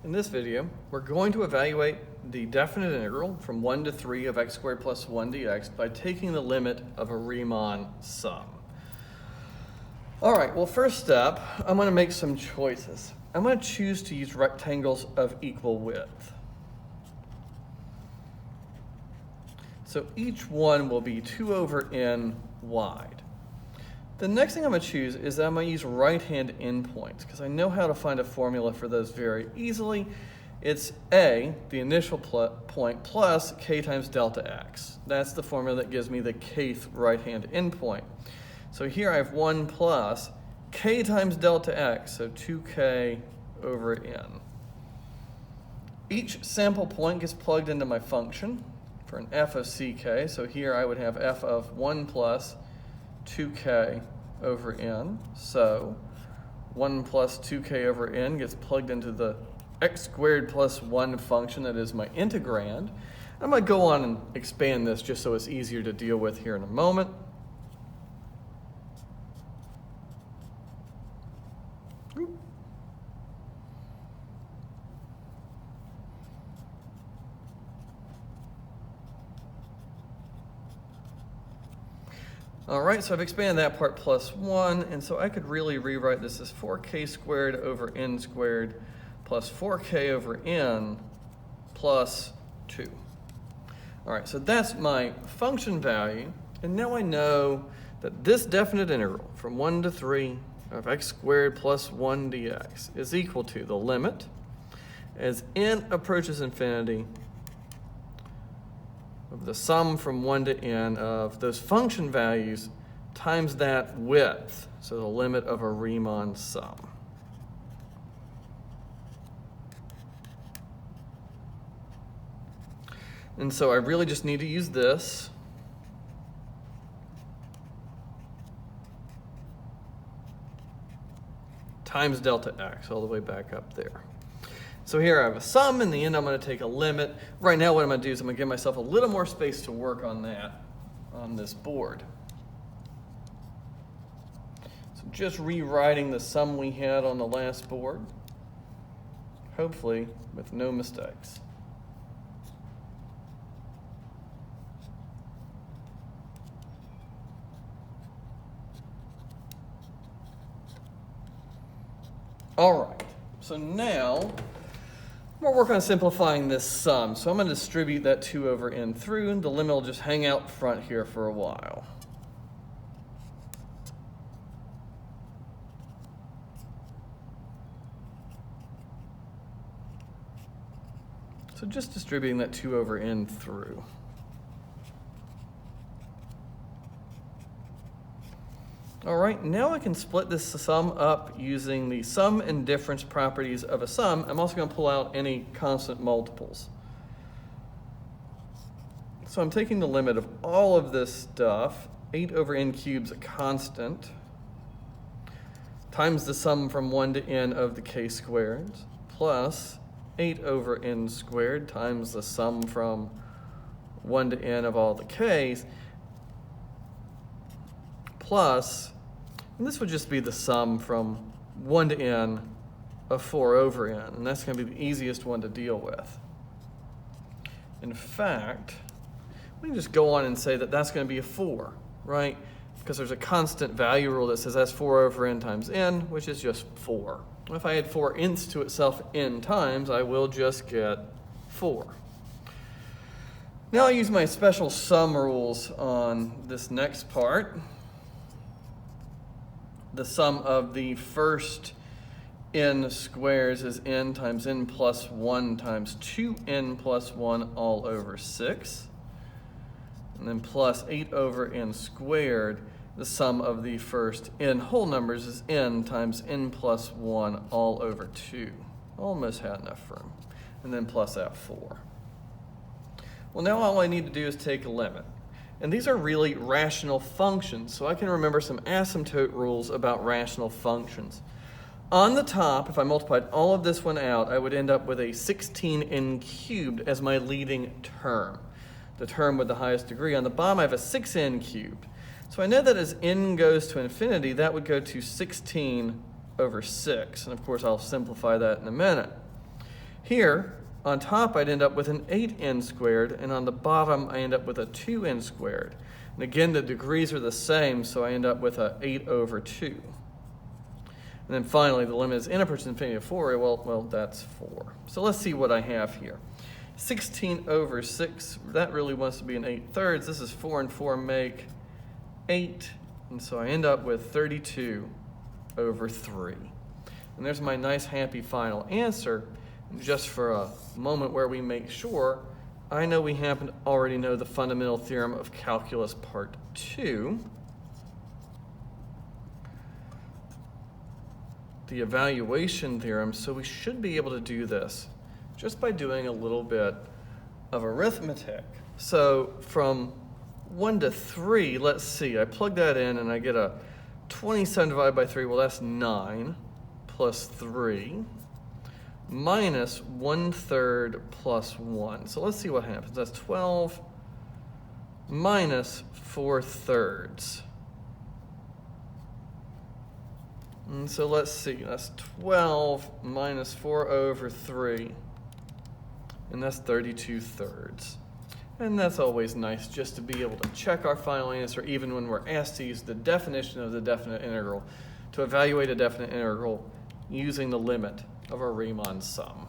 In this video, we're going to evaluate the definite integral from 1 to 3 of x squared plus 1 dx by taking the limit of a Riemann sum. All right, well, first step, I'm going to make some choices. I'm going to choose to use rectangles of equal width. So each one will be 2 over n wide. The next thing I'm going to choose is that I'm going to use right-hand endpoints because I know how to find a formula for those very easily. It's a, the initial point, plus k times delta x. That's the formula that gives me the kth right-hand endpoint. So here I have 1 plus k times delta x, so 2k over n. Each sample point gets plugged into my function for an f of ck. So here I would have f of 1 plus 2k over n. So 1 plus 2k over n gets plugged into the x squared plus 1 function that is my integrand. I'm going to go on and expand this just so it's easier to deal with here in a moment. All right, so I've expanded that part plus 1, and so I could really rewrite this as 4k squared over n squared plus 4k over n plus 2. All right, so that's my function value, and now I know that this definite integral from 1 to 3 of x squared plus 1 dx is equal to the limit as n approaches infinity of the sum from 1 to n of those function values times that width, so the limit of a Riemann sum. And so I really just need to use this. Times delta x all the way back up there. So here I have a sum. In the end, I'm going to take a limit. Right now, what I'm going to do is I'm going to give myself a little more space to work on that on this board. So just rewriting the sum we had on the last board, hopefully with no mistakes. All right, so now we're working on simplifying this sum. So I'm going to distribute that 2 over n through, and the limit will just hang out front here for a while. So just distributing that 2 over n through. All right, now I can split this sum up using the sum and difference properties of a sum. I'm also going to pull out any constant multiples. So I'm taking the limit of all of this stuff, 8 over n cubed is a constant, times the sum from 1 to n of the k squareds, plus 8 over n squared times the sum from 1 to n of all the k's, plus, and this would just be the sum from 1 to n of 4 over n, and that's going to be the easiest one to deal with. In fact, we can just go on and say that that's going to be a 4, right? Because there's a constant value rule that says that's 4 over n times n, which is just 4. If I add 4 nths to itself n times, I will just get 4. Now I use my special sum rules on this next part. The sum of the first n squares is n times n plus 1 times 2n plus 1 all over 6. And then plus 8 over n squared, the sum of the first n whole numbers is n times n plus 1 all over 2. Almost had enough room. And then plus that 4. Well, now all I need to do is take a limit. And these are really rational functions, so I can remember some asymptote rules about rational functions. On the top, if I multiplied all of this one out, I would end up with a 16n cubed as my leading term, the term with the highest degree. On the bottom, I have a 6n cubed. So I know that as n goes to infinity, that would go to 16 over 6. And of course, I'll simplify that in a minute. Here, on top, I'd end up with an 8n squared, and on the bottom, I end up with a 2n squared. And again, the degrees are the same, so I end up with a 8 over 2. And then finally, the limit is n approaches infinity of 4. Well, that's 4. So let's see what I have here. 16 over 6, that really wants to be an 8/3. This is 4 and 4 make 8. And so I end up with 32 over 3. And there's my nice, happy final answer. And just for a moment where we make sure, I know we happen to already know the fundamental theorem of calculus part 2. The evaluation theorem, so we should be able to do this just by doing a little bit of arithmetic. So from 1 to 3, let's see, I plug that in and I get a 27 divided by 3, well that's 9 plus 3 minus 1/3 plus 1. So let's see what happens. That's 12 minus 4/3. And so let's see, that's 12 minus 4 over 3. And that's 32/3. And that's always nice just to be able to check our final answer even when we're asked to use the definition of the definite integral to evaluate a definite integral using the limit of a Riemann sum.